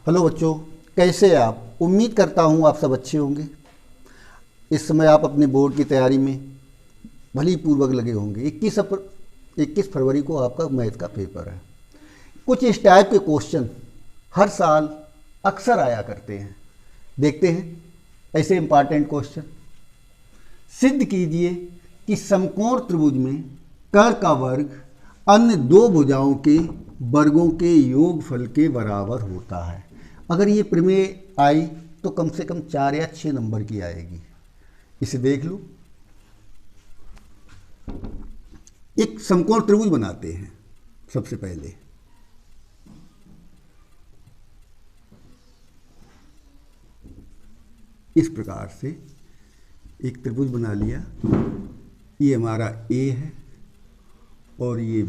Hello बच्चों, कैसे हैं आप। उम्मीद करता हूँ आप सब अच्छे होंगे। इस समय आप अपने बोर्ड की तैयारी में भली पूर्वक लगे होंगे। 21 फरवरी को आपका मैथ का पेपर है। कुछ इस टाइप के क्वेश्चन हर साल अक्सर आया करते हैं। देखते हैं ऐसे इम्पॉर्टेंट क्वेश्चन। सिद्ध कीजिए कि समकोण त्रिभुज में कर का वर्ग अन्य दो भुजाओं के वर्गों के योगफल के बराबर होता है। अगर ये प्रमेय आई तो कम से कम 4 या 6 नंबर की आएगी। इसे देख लो। एक समकोण त्रिभुज बनाते हैं। सबसे पहले इस प्रकार से एक त्रिभुज बना लिया। ये हमारा ए है और ये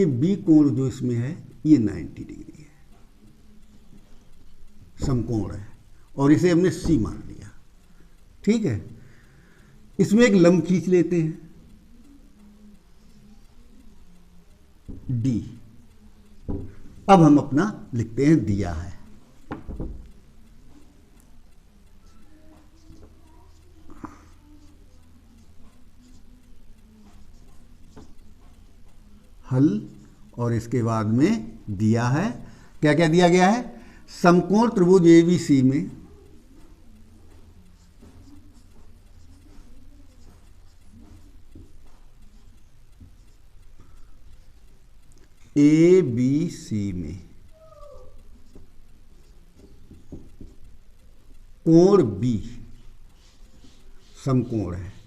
बी कोण जो इसमें है ये 90 डिग्री है, समकोण है, और इसे हमने सी मान लिया। ठीक है, इसमें एक लंब खींच लेते हैं डी। अब हम अपना लिखते हैं दिया है। हल, और इसके बाद में दिया है क्या क्या दिया गया है। समकोण त्रिभुज एबीसी में कोण बी समकोण है।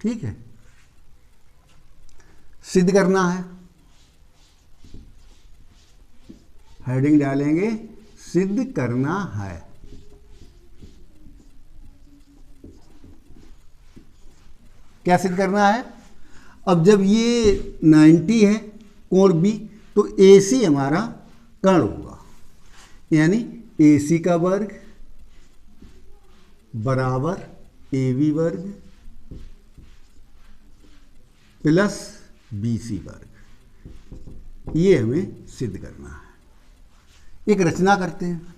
ठीक है, सिद्ध करना है। हेडिंग डालेंगे सिद्ध करना है। क्या सिद्ध करना है। अब जब ये 90 है कोण बी, तो AC हमारा कर्ण होगा, यानी AC का वर्ग बराबर AB वर्ग प्लस BC वर्ग। ये हमें सिद्ध करना है। एक रचना करते हैं।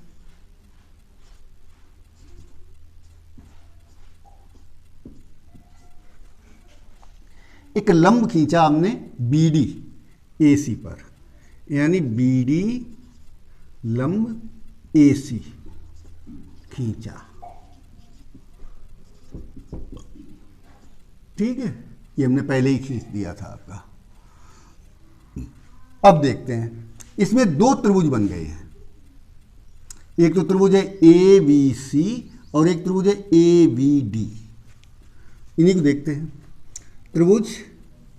एक लंब खींचा हमने BD AC पर, यानी BD लंब AC खींचा। ठीक है, ये हमने पहले ही खींच दिया था आपका। अब देखते हैं, इसमें दो त्रिभुज बन गए हैं। एक तो त्रिभुज है ABC और एक त्रिभुज है ABD। इन्हीं को देखते हैं। त्रिभुज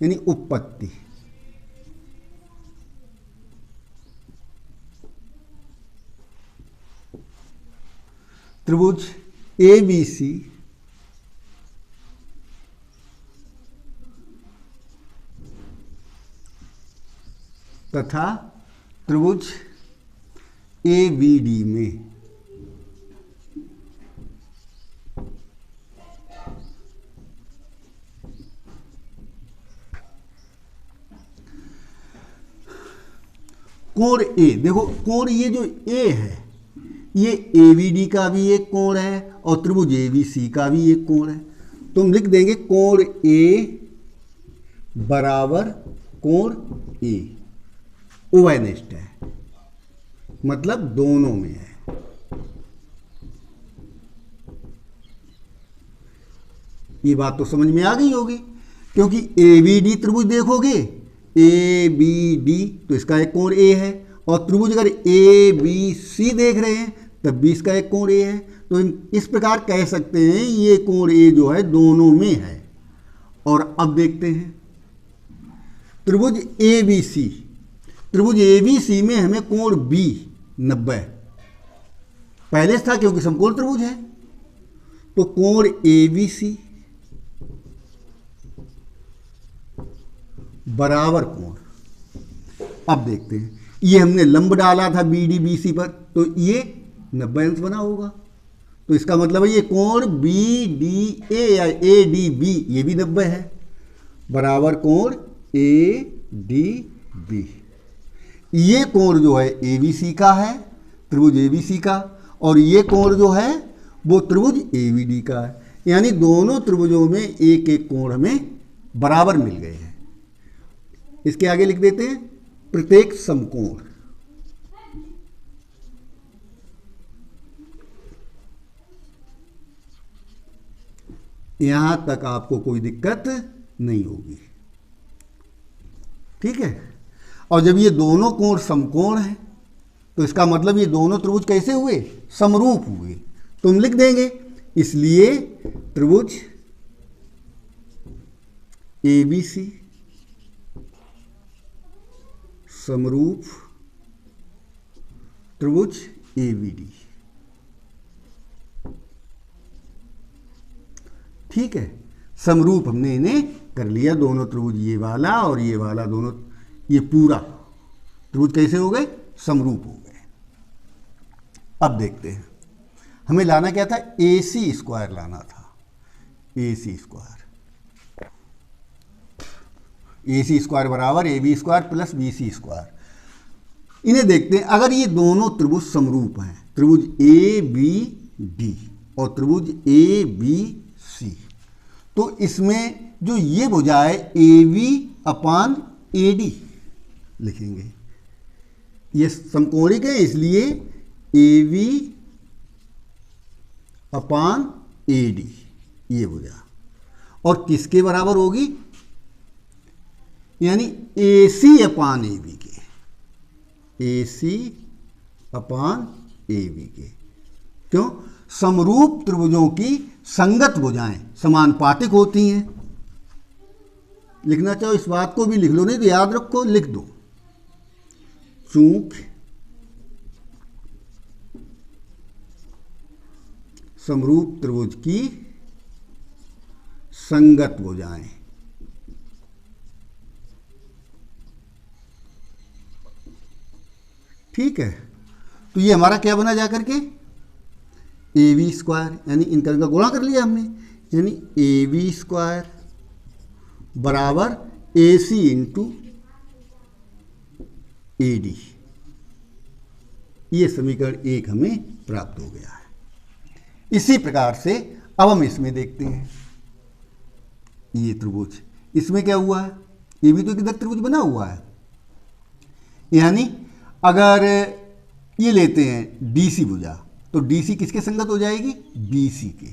यानी उत्पत्ति। त्रिभुज ABC तथा त्रिभुज ABD में कोण A, देखो कोण ये जो A है ये ABD का भी एक कोण है और त्रिभुज ABC का भी एक कोण है। तो हम लिख देंगे कोण A बराबर कोण A, उभयनिष्ठ है, मतलब दोनों में है। ये बात तो समझ में आ गई होगी, क्योंकि ABD त्रिभुज देखोगे ABD तो इसका एक कोण A है, और त्रिभुज अगर ABC देख रहे हैं तब भी इसका एक कोण A है। तो इस प्रकार कह सकते हैं ये कोण A जो है दोनों में है। और अब देखते हैं त्रिभुज ABC। त्रिभुज ABC में हमें कोण B 90 पहले से था, क्योंकि समकोण त्रिभुज है। तो कोण ABC बराबर कोण। अब देखते हैं, ये हमने लंब डाला था BD BC पर, तो ये 90 अंश बना होगा। तो इसका मतलब है ये कोण बी डी ए या ए डी बी ये भी 90 है, बराबर कोण ए डी बी। ये कोण जो है ए बी सी का है, त्रिभुज ए बी सी का, और ये कोण जो है वो त्रिभुज ए बी डी का है। यानी दोनों त्रिभुजों में एक एक कोण हमें बराबर मिल गए हैं। इसके आगे लिख देते हैं प्रत्येक समकोण। यहां तक आपको कोई दिक्कत नहीं होगी, ठीक है। और जब ये दोनों कोण समकोण हैं तो इसका मतलब ये दोनों त्रिभुज कैसे हुए, समरूप हुए। तो हम लिख देंगे इसलिए त्रिभुज ए बी सी समरूप त्रिभुज ए बी डी, ठीक है। समरूप हमने इन्हें कर लिया, दोनों त्रिभुज ये वाला और ये वाला दोनों, ये पूरा त्रिभुज कैसे हो गए, समरूप हो गए। अब देखते हैं हमें लाना क्या था, ए सी स्क्वायर लाना था, ए सी स्क्वायर। ए सी स्क्वायर बराबर A B square plus B C square. इन्हें देखते हैं, अगर ये दोनों त्रिभुज समरूप हैं, त्रिभुज ए बी डी और त्रिभुज ए बी सी, तो इसमें जो ये भुजा है A B upon A D लिखेंगे। ये समकोणिक है इसलिए A B upon A D ये भुजा, और किसके बराबर होगी, यानी ए सी अपान ए बी के, ए सी अपान ए बी के। क्यों, समरूप त्रिभुजों की संगत भुजाएं समानुपातिक होती हैं। लिखना चाहो इस बात को भी लिख लो, नहीं तो याद रखो, लिख दो। चूंकि समरूप त्रिभुज की संगत भुजाएं ठीक है। तो ये हमारा क्या बना जा करके, ए बी स्क्वायर, यानी इनका गुणा कर लिया हमने, यानी ए बी स्क्वायर बराबर A C into A D. ये समीकरण 1 हमें प्राप्त हो गया है। इसी प्रकार से अब हम इसमें देखते हैं, ये त्रिभुज, इसमें क्या हुआ है, ये भी तो एक त्रिभुज बना हुआ है। यानी अगर ये लेते हैं डी सी भुजा, तो डी सी किसके संगत हो जाएगी, बी सी के।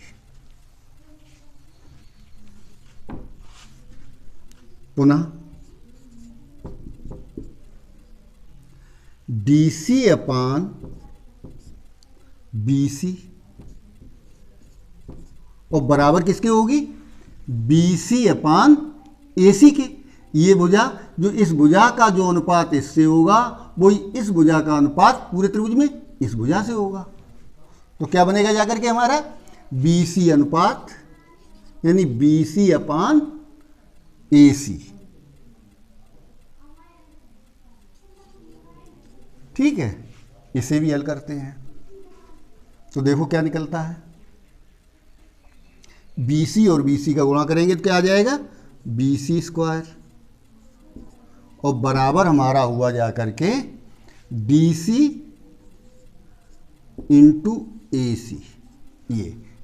पुनः डी सी अपान बी सी और बराबर किसके होगी, बी सी अपान ए सी के। ये भुजा, जो इस भुजा का जो अनुपात इससे होगा वही इस भुजा का अनुपात पूरे त्रिभुज में इस भुजा से होगा। तो क्या बनेगा जाकर के हमारा, बी सी अनुपात, यानी बी सी अपान ए सी, ठीक है। इसे भी हल करते हैं तो देखो क्या निकलता है, बी सी और बी सी का गुणा करेंगे तो क्या आ जाएगा, बी सी स्क्वायर, और बराबर हमारा हुआ जा करके डी सी इंटू ए सी।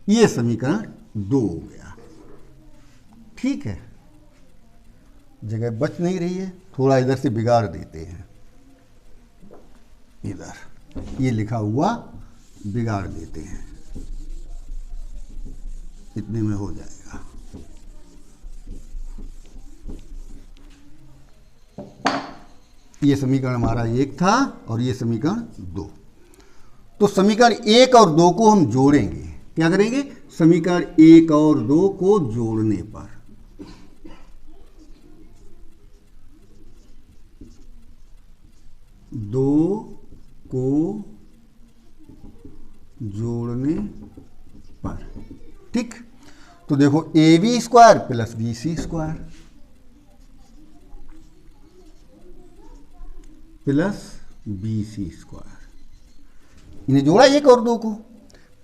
ये समीकरण 2 हो गया, ठीक है। जगह बच नहीं रही है, थोड़ा इधर से बिगाड़ देते हैं, इधर ये लिखा हुआ बिगाड़ देते हैं, इतने में हो जाएगा। ये समीकरण हमारा 1 था और ये समीकरण 2। तो समीकरण 1 और 2 को हम जोड़ेंगे, क्या करेंगे, समीकरण 1 और 2 को जोड़ने पर ठीक। तो देखो A B square plus B C square plus B C square, इन्हें जोड़ा 1 और 2 को।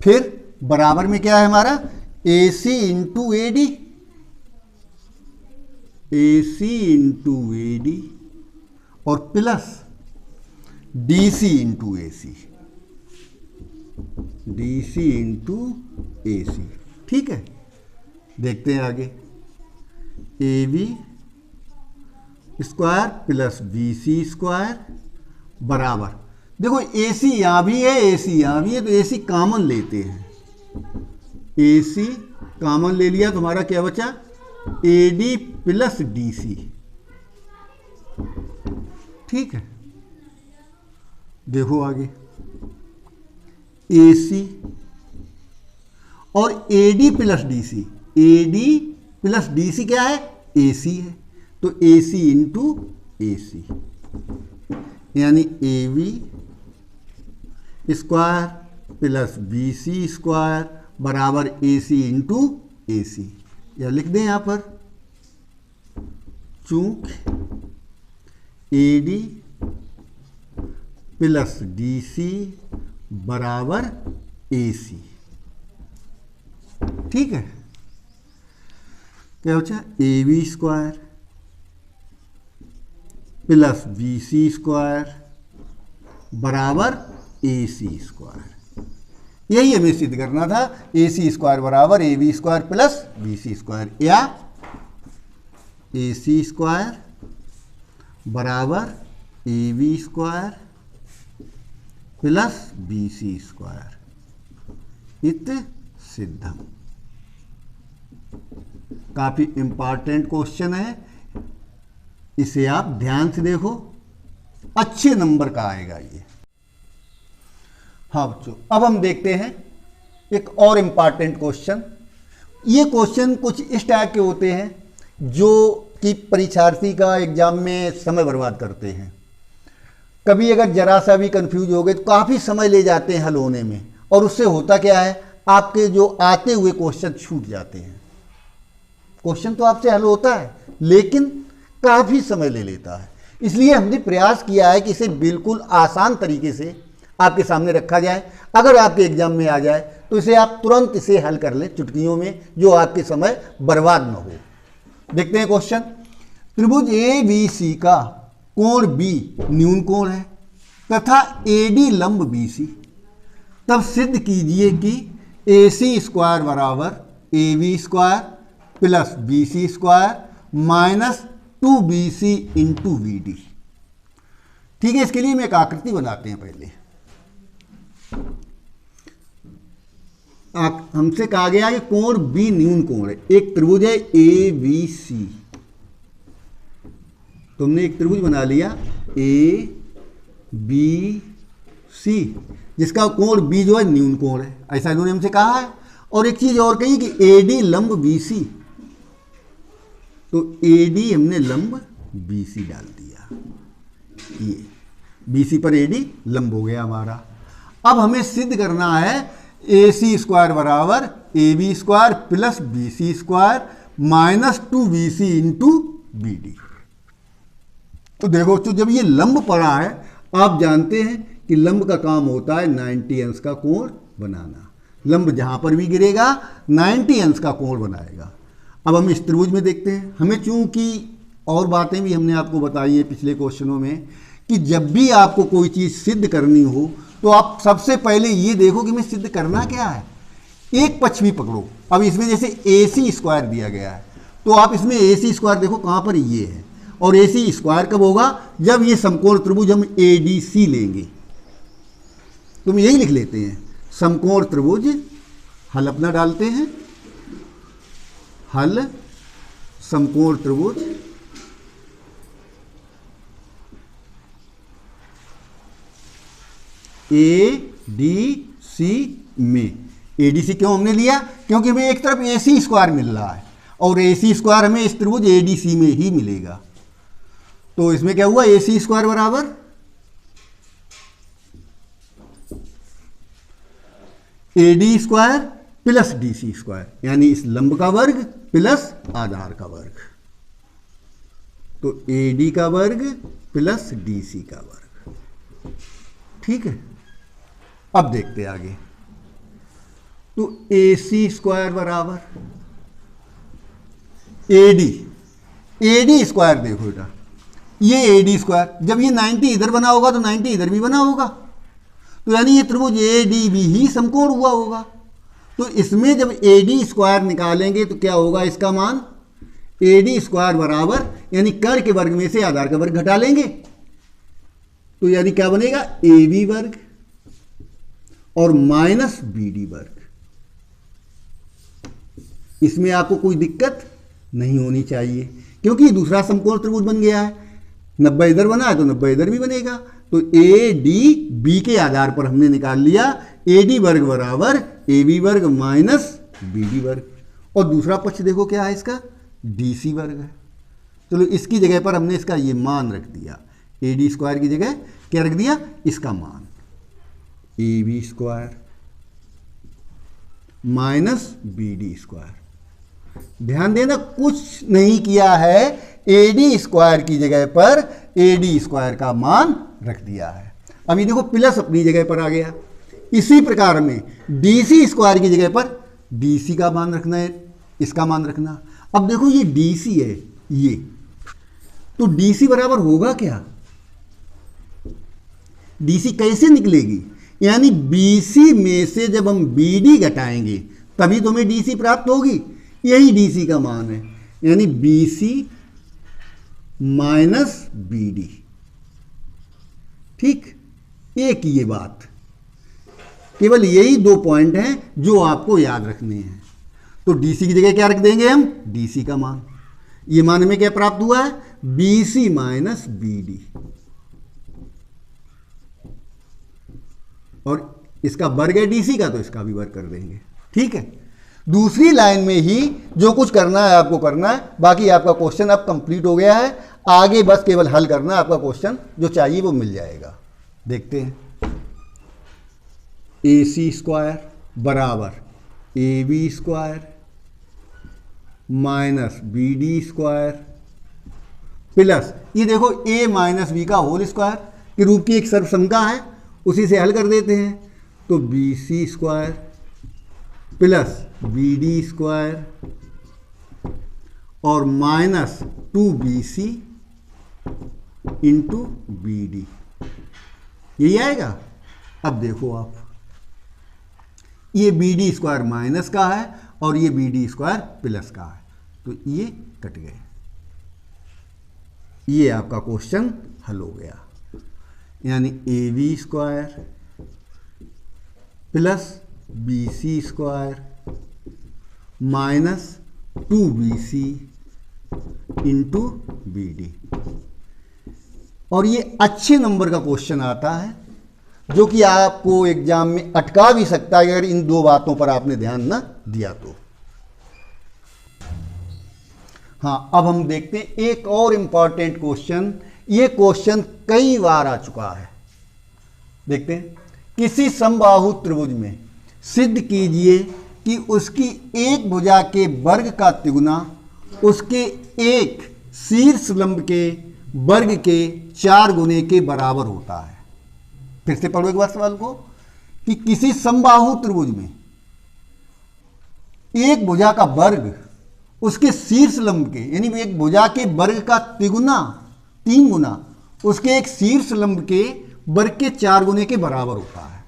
फिर बराबर में क्या है हमारा A C into A D, A C into A D और plus D C into A C, D C into A C. ठीक है, देखते हैं आगे। A B square plus B C square बराबर, देखो ए सी यहां भी है, ए सी यहां भी है, तो ए सी कॉमन लेते हैं। ए सी कॉमन ले लिया, तुम्हारा क्या बचा A D plus D C. ठीक है, देखो आगे ए सी और A D plus D C, A D plus D C क्या है ए सी है, तो ए सी इंटू ए सी, यानी A B square plus B C square बराबर ए सी इंटू ए सी। या लिख दें यहां पर, चूंकि A D plus D C बराबर ए सी। ठीक है, क्या बचा A B square plus B C square बराबर ए सी स्क्वायर। यही हमें सिद्ध करना था, ए सी स्क्वायर बराबर A B square plus B C square, या ए सी स्क्वायर बराबर A B square plus B C square इत सिद्धम। काफी इंपॉर्टेंट क्वेश्चन है, इसे आप ध्यान से देखो, अच्छे नंबर का आएगा ये। हाँ बच्चों, अब हम देखते हैं एक और इंपॉर्टेंट क्वेश्चन। ये क्वेश्चन कुछ इस टाइप के होते हैं जो कि परीक्षार्थी का एग्जाम में समय बर्बाद करते हैं। कभी अगर जरा सा भी कंफ्यूज हो गए तो काफ़ी समय ले जाते हैं हल होने में, और उससे होता क्या है, आपके जो आते हुए क्वेश्चन छूट जाते हैं। क्वेश्चन तो आपसे हल होता है लेकिन काफ़ी समय ले लेता है। इसलिए हमने प्रयास किया है कि इसे बिल्कुल आसान तरीके से आपके सामने रखा जाए। अगर आपके एग्जाम में आ जाए तो इसे आप तुरंत इसे हल कर लें चुटकियों में, जो आपके समय बर्बाद न हो। देखते हैं क्वेश्चन। त्रिभुज ए बी सी का कोण बी न्यून कोण है तथा ए डी लंब बी सी, तब सिद्ध कीजिए कि ए सी स्क्वायर बराबर A B square plus B C square minus 2bc into V D. ठीक है, इसके लिए हम एक आकृति बनाते हैं। पहले हमसे कहा गया कि कोण बी न्यून कोण है। एक त्रिभुज है ए बी सी, तुमने एक त्रिभुज बना लिया ए बी सी, जिसका कोण बी जो है न्यून कोण है, ऐसा इन्होंने हमसे कहा है। और एक चीज और कही कि ए डी लंब बी सी, तो ए डी हमने लंब बी सी डाल दिया, ये बी सी पर ए डी लंब हो गया हमारा। अब हमें सिद्ध करना है ए सी स्क्वायर बराबर A B square plus B C square minus 2bc into B D. तो देखो, तो जब ये लंब पड़ा है, आप जानते हैं कि लंब का काम होता है 90 अंश का कोण बनाना। लंब जहां पर भी गिरेगा 90 अंश का कोण बनाएगा। अब हम इस त्रिभुज में देखते हैं। हमें चूंकि और बातें भी हमने आपको बताई है पिछले क्वेश्चनों में कि जब भी आपको कोई चीज़ सिद्ध करनी हो तो आप सबसे पहले ये देखो कि मैं सिद्ध करना क्या है। एक पक्ष भी पकड़ो। अब इसमें जैसे ए सी स्क्वायर दिया गया है, तो आप इसमें ए सी स्क्वायर देखो कहाँ पर ये है, और ए सी स्क्वायर कब होगा, जब ये समकोण त्रिभुज हम ए डी सी लेंगे। तो हम यही लिख लेते हैं, समकोण त्रिभुज, हल अपना डालते हैं, हल समकोण त्रिभुज ए डी सी में। ए डी सी क्यों हमने लिया, क्योंकि हमें एक तरफ ए सी स्क्वायर मिल रहा है और ए सी स्क्वायर हमें इस त्रिभुज ए डी सी में ही मिलेगा। तो इसमें क्या हुआ, ए सी स्क्वायर बराबर A D square plus D C square, यानी इस लंब का वर्ग प्लस आधार का वर्ग। तो ए डी का वर्ग प्लस डी सी का वर्ग। ठीक है, अब देखते हैं आगे। तो AC स्क्वायर बराबर AD, AD स्क्वायर देखो बेटा, ये AD स्क्वायर, जब ये 90 इधर बना होगा तो 90 इधर भी बना होगा, तो यानी ये त्रिभुज ADB ही समकोण हुआ होगा। तो इसमें जब AD स्क्वायर निकालेंगे तो क्या होगा इसका मान, AD स्क्वायर बराबर, यानी कर्ण के वर्ग में से आधार का वर्ग घटा लेंगे, तो यानी क्या बनेगा, AB वर्ग और माइनस BD वर्ग। इसमें आपको कोई दिक्कत नहीं होनी चाहिए, क्योंकि दूसरा समकोण त्रिभुज बन गया है, 90 इधर बना है तो 90 इधर भी बनेगा। तो ADB के आधार पर हमने निकाल लिया AD वर्ग बराबर AB वर्ग माइनस BD वर्ग, और दूसरा पक्ष देखो क्या है इसका, DC वर्ग है। चलो इसकी जगह पर हमने इसका ये मान रख दिया, AD स्क्वायर की जगह क्या रख दिया, इसका मान AB square minus BD square. ध्यान देना, कुछ नहीं किया है, AD स्क्वायर की जगह पर AD स्क्वायर का मान रख दिया है। अब ये देखो प्लस अपनी जगह पर आ गया। इसी प्रकार में DC स्क्वायर की जगह पर DC का मान रखना है, इसका मान रखना। अब देखो ये DC है ये, तो DC बराबर होगा क्या, DC कैसे निकलेगी, यानी BC में से जब हम BD घटाएंगे तभी तो हमें DC प्राप्त होगी, यही DC का मान है, यानी BC माइनस BD। ठीक, एक ये बात, केवल यही दो पॉइंट हैं जो आपको याद रखने हैं। तो DC की जगह क्या रख देंगे हम, DC का मान, ये मान में क्या प्राप्त हुआ है, BC माइनस BD, और इसका वर्ग है DC का तो इसका भी वर्ग कर देंगे। ठीक है, दूसरी लाइन में ही जो कुछ करना है आपको करना है, बाकी आपका क्वेश्चन अब कंप्लीट हो गया है, आगे बस केवल हल करना है, आपका क्वेश्चन जो चाहिए वो मिल जाएगा। देखते हैं, AC स्क्वायर बराबर AB square minus BD square plus, ये देखो A माइनस B का होल स्क्वायर के रूप की एक सर्वसंख्या है, उसी से हल कर देते हैं। तो BC square plus BD square और माइनस 2BC इंटू BD, यही आएगा। अब देखो आप, ये BD स्क्वायर माइनस का है और ये BD स्क्वायर प्लस का है, तो ये कट गए, ये आपका क्वेश्चन हल हो गया। यानी AB square plus BC square minus 2BC into BD, और ये अच्छे नंबर का क्वेश्चन आता है, जो कि आपको एग्जाम में अटका भी सकता है अगर इन दो बातों पर आपने ध्यान न दिया तो। हाँ, अब हम देखते हैं एक और इंपॉर्टेंट क्वेश्चन, ये क्वेश्चन कई बार आ चुका है। देखते हैं, किसी समबाहु त्रिभुज में सिद्ध कीजिए कि उसकी एक भुजा के वर्ग का तिगुना उसके एक शीर्ष लंब के वर्ग के 4 गुने के बराबर होता है। फिर से पढ़ो एक बार सवाल को, कि किसी समबाहु त्रिभुज में एक भुजा का वर्ग उसके शीर्ष लंब के, यानी एक भुजा के वर्ग का तिगुना 3 गुना उसके एक शीर्ष लंब के वर्ग के 4 गुने के बराबर होता है।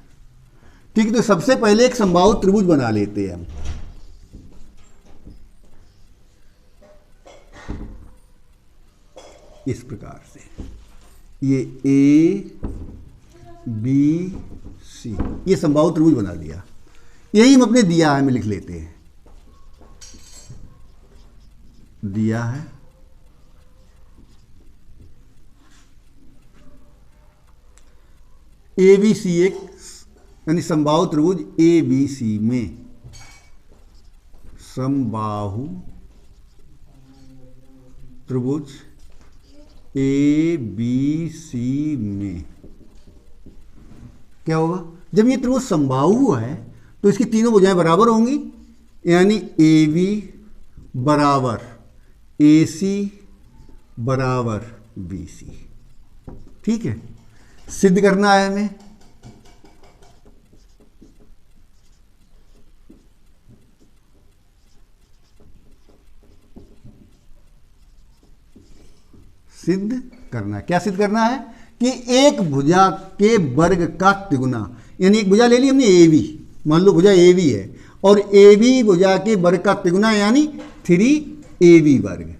ठीक है, तो सबसे पहले एक समबाहु त्रिभुज बना लेते हैं हम। इस प्रकार से ये A B C, ये समबाहु त्रिभुज बना लिया, यही हम अपने दिया है में लिख लेते हैं, दिया है ABC एक, यानी समबाहु त्रिभुज ABC में, समबाहु त्रिभुज ABC में क्या होगा, जब ये त्रिभुज समबाहु है तो इसकी तीनों भुजाएं बराबर होंगी, यानी AB बराबर AC बराबर BC। ठीक है, सिद्ध करना है हमें। सिद्ध करना है। क्या सिद्ध करना है कि एक भुजा के वर्ग का तिगुना, यानी एक भुजा ले ली हमने ए बी, मान लो भुजा ए बी है, और ए बी भुजा के वर्ग का तिगुना यानी 3ab वर्ग,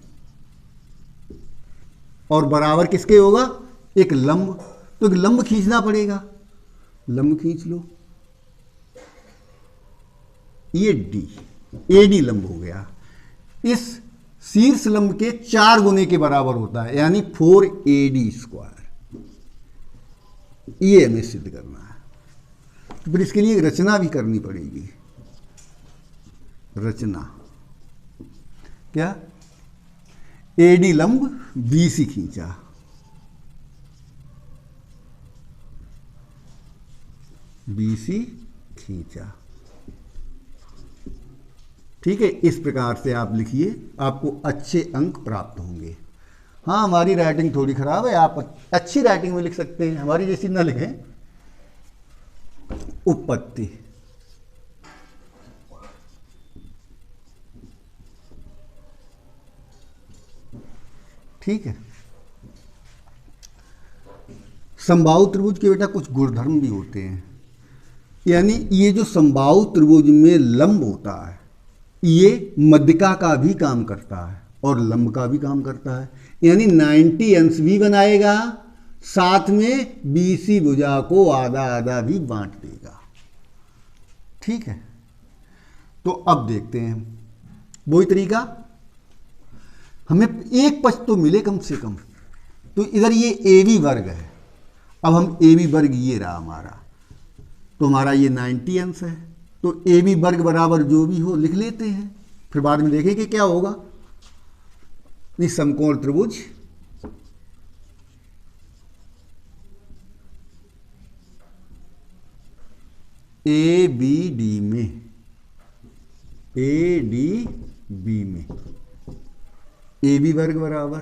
और बराबर किसके होगा, एक लंब। तो एक लंब खींचना पड़ेगा, लंब खींच लो, ये डी, एडी लंब हो गया। इस शीर्ष लंब के 4 गुने के बराबर होता है, यानी 4ad²। ये हमें सिद्ध करना है। तो फिर इसके लिए एक रचना भी करनी पड़ेगी। रचना क्या, एडी लंब बीसी खींचा, बीसी खींचा, ठीक है। इस प्रकार से आप लिखिए, आपको अच्छे अंक प्राप्त होंगे। हाँ, हमारी राइटिंग थोड़ी खराब है, आप अच्छी राइटिंग में लिख सकते हैं, हमारी जैसी ना लिखें। उत्पत्ति, ठीक है। समबाहु त्रिभुज के बेटा कुछ गुणधर्म भी होते हैं, यानी ये जो समबाहु त्रिभुज में लंब होता है, ये मध्यिका का भी काम करता है और लंब का भी काम करता है, यानी 90 अंश भी बनाएगा, साथ में बीसी भुजा को आधा आधा भी बांट देगा, ठीक है। तो अब देखते हैं वही तरीका, हमें एक पक्ष तो मिले कम से कम। तो इधर ये ए बी वर्ग है, अब हम ए बी वर्ग ये रहा हमारा, तो हमारा ये 90 अंश है, तो ए बी वर्ग बराबर जो भी हो लिख लेते हैं, फिर बाद में देखेंगे क्या होगा। नहीं, समकोण त्रिभुज ए बी डी में, ए डी बी में ए बी वर्ग बराबर,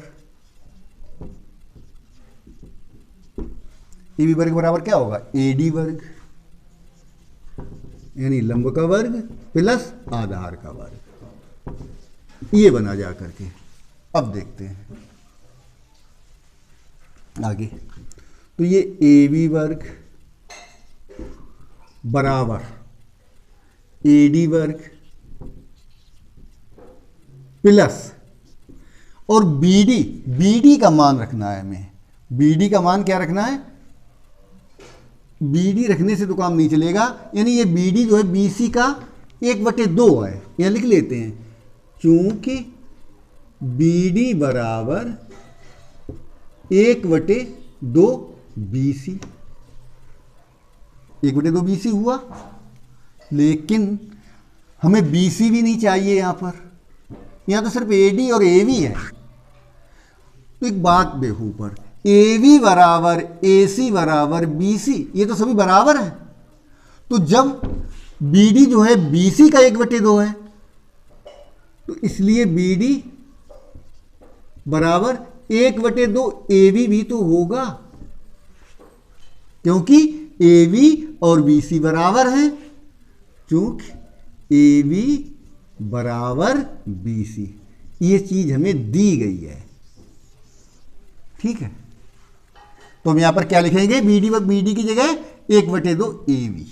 ए बी वर्ग बराबर क्या होगा, ए डी वर्ग, यानी लंब का वर्ग प्लस आधार का वर्ग, ये बना जा करके। अब देखते हैं आगे, तो ये ए बी वर्ग बराबर ए डी वर्ग प्लस, और बीडी का मान रखना है हमें। बीडी का मान क्या रखना है, बीडी रखने से तो काम नहीं चलेगा, यानी ये बीडी जो है बीसी का 1/2 है, यह लिख लेते हैं, क्योंकि बीडी बराबर 1/2 बीसी, 1/2 बीसी हुआ, लेकिन हमें बीसी भी नहीं चाहिए यहां पर, यहां तो सिर्फ एडी और एवी है। तो एक बात देखो, ऊपर एवी बराबर एसी बराबर बीसी, ये तो सभी बराबर है, तो जब बीडी जो है बीसी का 1/2 है, तो इसलिए बीडी बराबर 1/2 एवी भी तो होगा, क्योंकि एवी और बीसी बराबर हैं, क्योंकि एवी बराबर बीसी, ये चीज हमें दी गई है, ठीक है। तो हम यहां पर क्या लिखेंगे, बीडी की जगह 1/2 एवी,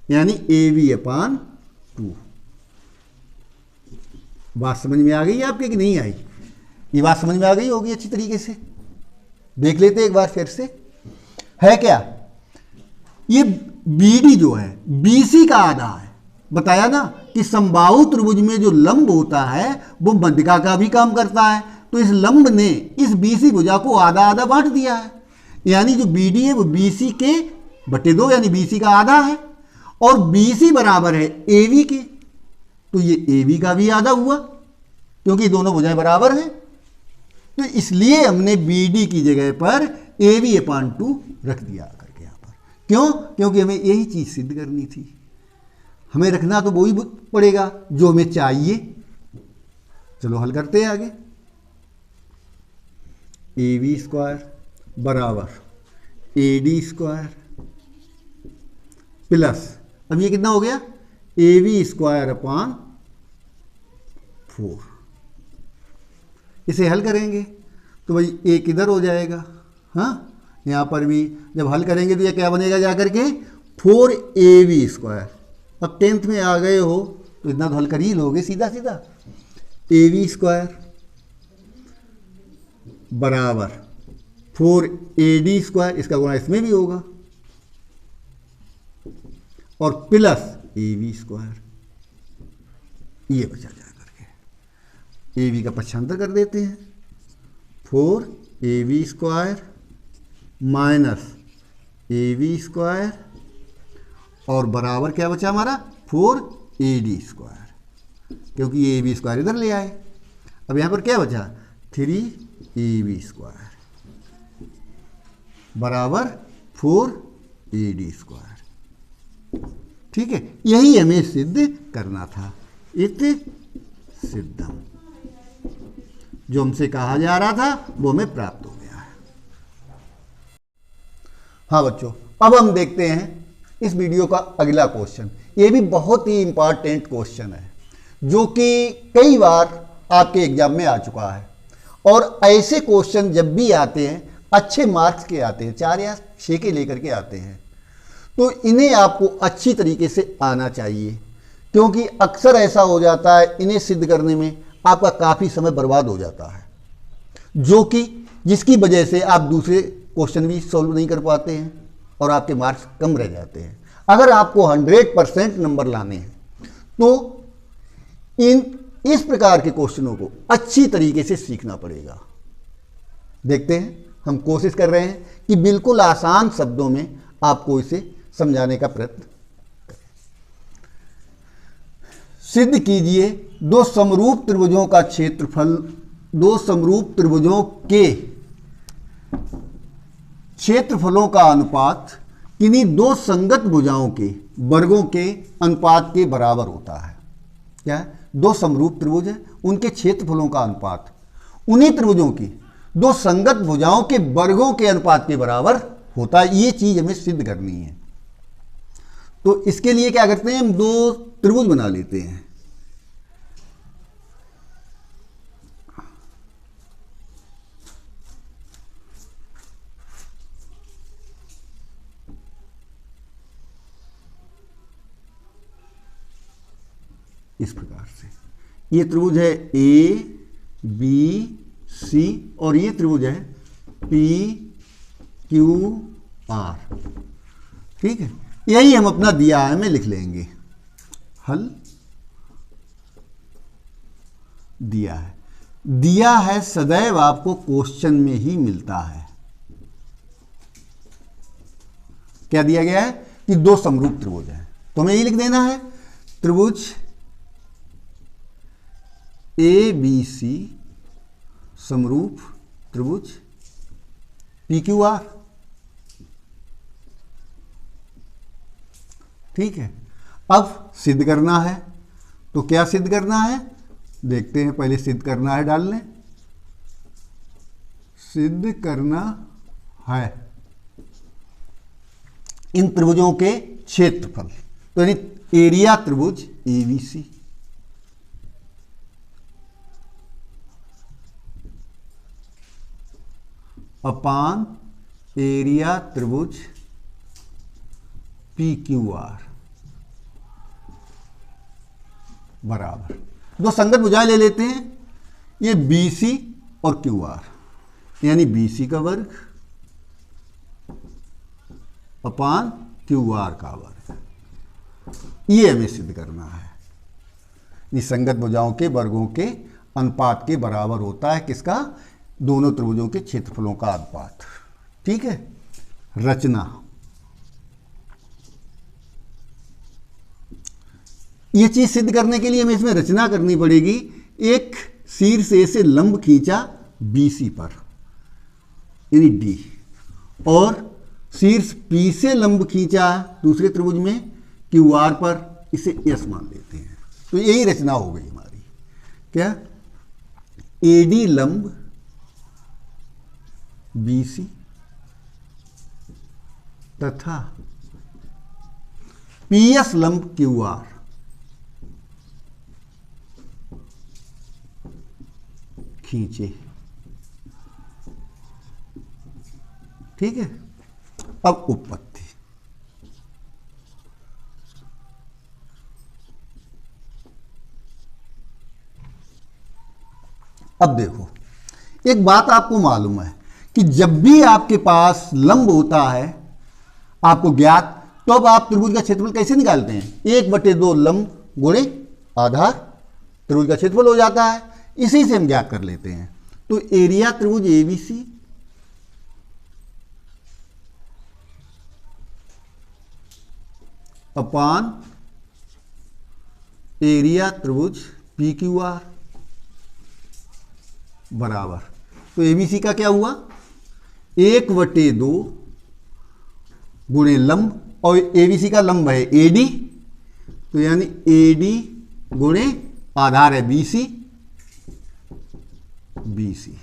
यानी AV/2। बात समझ में आ गई आपके कि नहीं आई? ये बात समझ में आ गई होगी अच्छी तरीके से। देख लेते एक बार फिर से, है क्या, ये BD जो है BC का आधा है, बताया ना कि समबाहु त्रिभुज में जो लंब होता है वो मध्यिका का भी काम करता है, तो इस लंब ने इस BC भुजा को आधा आधा बांट दिया है, यानी जो BD है वो BC के बटे 2 यानी BC का आधा है, और BC बराबर है AV के, तो ये AV का भी आधा हुआ, क्योंकि दोनों भुजाएं बराबर हैं। तो इसलिए हमने BD की जगह पर AV/2 रख दिया करके यहाँ पर। क्यों? क्योंकि हमें यही चीज सिद्ध करनी थी, हमें रखना तो वही पड़ेगा जो हमें चाहिए। चलो हल करते हैं आगे। AV² बराबर AD² प्लस, अब ये कितना हो गया, AV²/4। इसे हल करेंगे तो भाई ए किधर हो जाएगा, हाँ यहाँ पर भी जब हल करेंगे तो ये क्या बनेगा जा करके 4ab²। अब 10th में आ गए हो तो इतना तो हल कर ही लोगे सीधा सीधा। ab² बराबर 4ad², इसका गुणा इसमें भी होगा, और प्लस ab², ये बचा जा करके। ab का पक्षांतर कर देते हैं, 4ab² माइनस ab², और बराबर क्या बचा हमारा 4ad², क्योंकि ab² इधर ले आए। अब यहाँ पर क्या बचा 3ab² बराबर 4ad²। ठीक है, यही हमें सिद्ध करना था। इत सिद्धम, जो हमसे कहा जा रहा था वो हमें प्राप्त हो गया है। हाँ बच्चों, अब हम देखते हैं इस वीडियो का अगला क्वेश्चन। ये भी बहुत ही इंपॉर्टेंट क्वेश्चन है, जो कि कई बार आपके एग्जाम में आ चुका है। और ऐसे क्वेश्चन जब भी आते हैं, अच्छे मार्क्स के आते हैं, 4 या 6 के लेकर के आते हैं, तो इन्हें आपको अच्छी तरीके से आना चाहिए, क्योंकि अक्सर ऐसा हो जाता है इन्हें सिद्ध करने में आपका काफ़ी समय बर्बाद हो जाता है, जो कि जिसकी वजह से आप दूसरे क्वेश्चन भी सॉल्व नहीं कर पाते हैं और आपके मार्क्स कम रह जाते हैं। अगर आपको 100% नंबर लाने हैं तो इस प्रकार के क्वेश्चनों को अच्छी तरीके से सीखना पड़ेगा। देखते हैं, हम कोशिश कर रहे हैं कि बिल्कुल आसान शब्दों में आपको इसे समझाने का प्रयत्न करें। सिद्ध कीजिए दो समरूप त्रिभुजों का क्षेत्रफल, दो समरूप त्रिभुजों के क्षेत्रफलों का अनुपात किन्हीं दो संगत भुजाओं के वर्गों के अनुपात के बराबर होता है। क्या है? दो समरूप त्रिभुज है, उनके क्षेत्रफलों का अनुपात उन्हीं त्रिभुजों की दो संगत भुजाओं के वर्गों के अनुपात के बराबर होता है। ये चीज हमें सिद्ध करनी है। तो इसके लिए क्या करते हैं, हम दो त्रिभुज बना लेते हैं। इस प्रकार से ये त्रिभुज है ए बी सी, और ये त्रिभुज है पी क्यू आर। ठीक है, यही हम अपना दिया है में लिख लेंगे। हल दिया है सदैव आपको क्वेश्चन में ही मिलता है। क्या दिया गया है कि दो समरूप त्रिभुज है, तो हमें यही लिख देना है त्रिभुज ए बी सी समरूप त्रिभुज पी क्यू आर। ठीक है, अब सिद्ध करना है। तो क्या सिद्ध करना है देखते हैं, पहले सिद्ध करना है डाल लें। सिद्ध करना है इन त्रिभुजों के क्षेत्रफल, तो यानी एरिया त्रिभुज एबीसी अपान एरिया त्रिभुज पी क्यू आर बराबर, दो संगत भुजाएं ले लेते हैं, ये बी सी और क्यू आर, यानी बी सी का वर्ग अपान क्यू आर का वर्ग। ये हमें सिद्ध करना है। इस संगत भुजाओं के वर्गों के अनुपात के बराबर होता है किसका, दोनों त्रिभुजों के क्षेत्रफलों का अनुपात। ठीक है, रचना। ये चीज सिद्ध करने के लिए हमें इसमें रचना करनी पड़ेगी। एक शीर्ष ए से लंब खींचा बीसी पर यानी डी, और शीर्ष पी से लंब खींचा दूसरे त्रिभुज में क्यू आर पर, इसे एस मान लेते हैं। तो यही रचना हो गई हमारी। क्या, एडी लंब बीसी तथा पीएस लंब क्यू आर खींचे। ठीक है। अब उपपत्ति, अब देखो एक बात आपको मालूम है कि जब भी आपके पास लंब होता है आपको ज्ञात, तो अब आप त्रिभुज का क्षेत्रफल कैसे निकालते हैं? 1/2 लंब गुणे आधार त्रिभुज का क्षेत्रफल हो जाता है, इसी से हम ज्ञात कर लेते हैं। तो एरिया त्रिभुज एबीसी अपान एरिया त्रिभुज पी क्यू आर बराबर, तो एबीसी का क्या हुआ? 1/2 गुणे लंब, और एबीसी का लंब है एडी, तो यानी एडी गुणे आधार है बीसी, बीसी,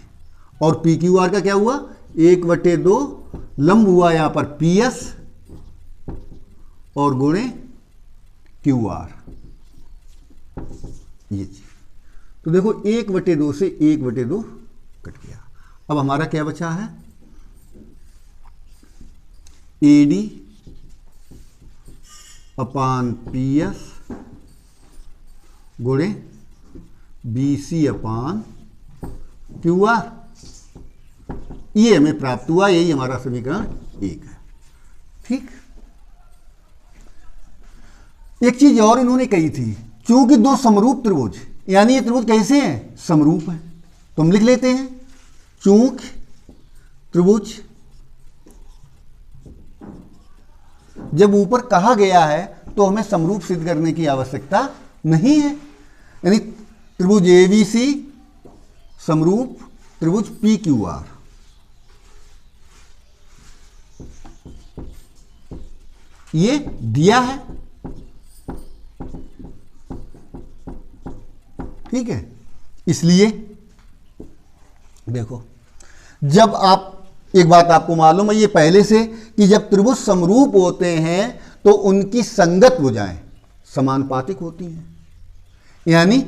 और पी क्यू आर का क्या हुआ? 1/2 लंब हुआ यहां पर पीएस और गुणे क्यू आर, ये चीज। तो देखो 1/2 से 1/2 कट गया। अब हमारा क्या बचा है? एडी अपान पीएस गुणे बीसी अपान क्यू आर, ये हमें प्राप्त हुआ, यही हमारा समीकरण 1 है। ठीक। एक चीज और इन्होंने कही थी, चूंकि दो समरूप त्रिभुज, यानी ये त्रिभुज कैसे हैं? समरूप है, तो हम लिख लेते हैं चूंकि त्रिभुज, जब ऊपर कहा गया है तो हमें समरूप सिद्ध करने की आवश्यकता नहीं है, यानी त्रिभुज एबीसी समरूप त्रिभुज पी क्यू आर। ये दिया है, ठीक है। इसलिए देखो, जब आप, एक बात आपको मालूम है ये पहले से कि जब त्रिभुज समरूप होते हैं तो उनकी संगत भुजाएं समानुपातिक होती हैं, यानी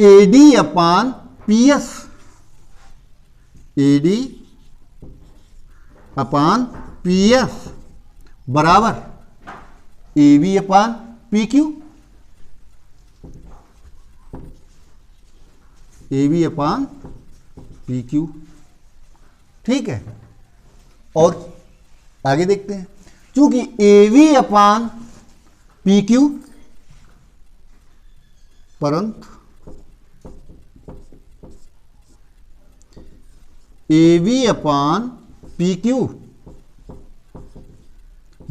एडी अपान पीएस, एडी अपान पीएस बराबर एबी अपान पी क्यू, एबी अपान पी क्यू, ठीक है। और आगे देखते हैं, चूंकि एवी अपान पी क्यू, परंतु एवी अपान पी क्यू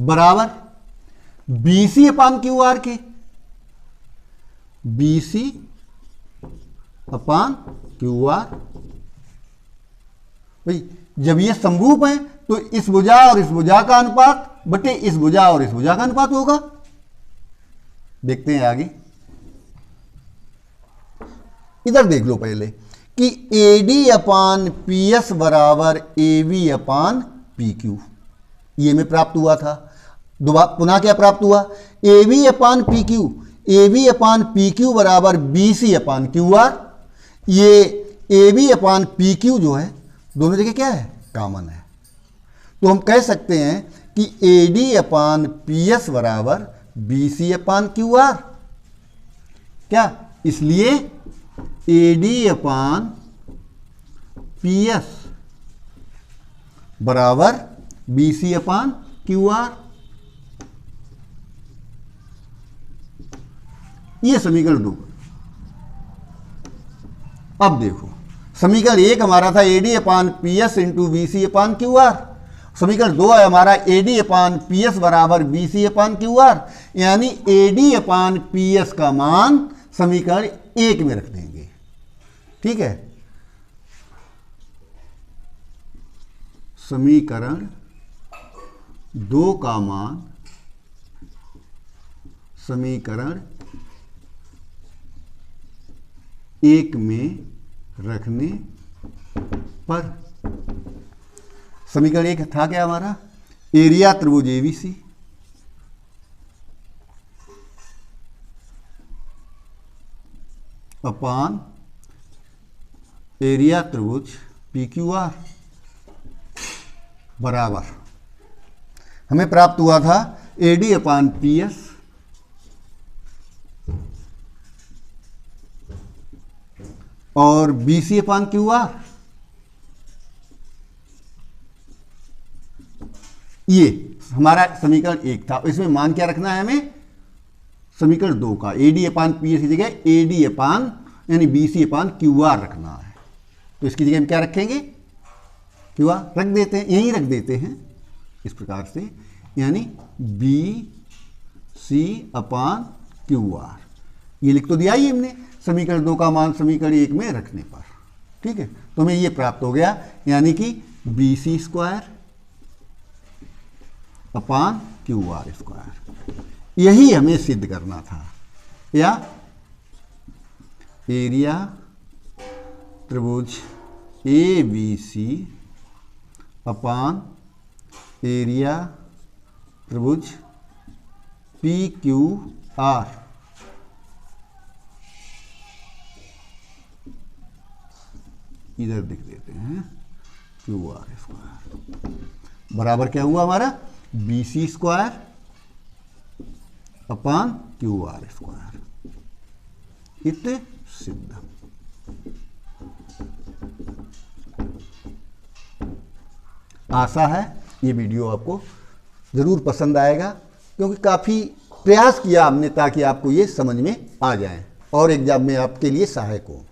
बराबर बीसी अपान क्यू आर के, बीसी अपान क्यू आर। भाई जब ये समरूप है तो इस भुजा और इस भुजा का अनुपात बटे इस भुजा और इस भुजा का अनुपात होगा। देखते हैं आगे, इधर देख लो पहले कि एडी अपान पी एस बराबर एवी अपान पी क्यू, ये में प्राप्त हुआ था। दोबारा पुनः क्या प्राप्त हुआ? एवी अपान पी क्यू, एवी अपान पी क्यू बराबर बीसी अपान क्यू आर। ये एवी अपान पी क्यू जो है दोनों जगह क्या है? कॉमन है, तो हम कह सकते हैं कि एडी अपान पी एस बराबर बीसी अपान क्यू आर। क्या? इसलिए एडी अपान पी एस बराबर बीसी अपान क्यू आर। ये समीकरण 2। अब देखो, समीकरण 1 हमारा था A D upon P S into B C upon Q R, समीकरण 2 है हमारा एडी अपान पी एस बराबर बीसी अपान क्यू आर, यानी एडी अपान पी एस का मान समीकरण 1 में रख देंगे, ठीक है। समीकरण 2 का मान समीकरण 1 में रखने पर, समीकरण 1 था क्या हमारा? एरिया त्रिभुज एबीसी अपान एरिया त्रिभुज पी क्यू आर बराबर हमें प्राप्त हुआ था AD अपान PS और BC अपान QR। ये हमारा समीकरण 1 था। इसमें मान क्या रखना है हमें? समीकरण 2 का AD अपान PS की जगह AD अपान यानी BC अपान QR रखना है। तो इसकी जगह हम क्या रखेंगे? QR रख देते हैं, यहीं रख देते हैं इस प्रकार से, यानी BC अपान QR। ये लिख तो दिया ही हमने समीकरण 2 का मान समीकरण 1 में रखने पर। ठीक है, तो हमें ये प्राप्त हो गया, यानी कि BC square upon QR square. यही हमें सिद्ध करना था, या एरिया त्रिभुज ABC अपान एरिया त्रिभुज PQR इधर लिख देते हैं QR स्क्वायर बराबर क्या हुआ हमारा? BC square upon QR square. इत सिद्ध। आशा है ये वीडियो आपको ज़रूर पसंद आएगा, क्योंकि काफ़ी प्रयास किया हमने ताकि आपको ये समझ में आ जाए और एग्जाम में आपके लिए सहायक हो।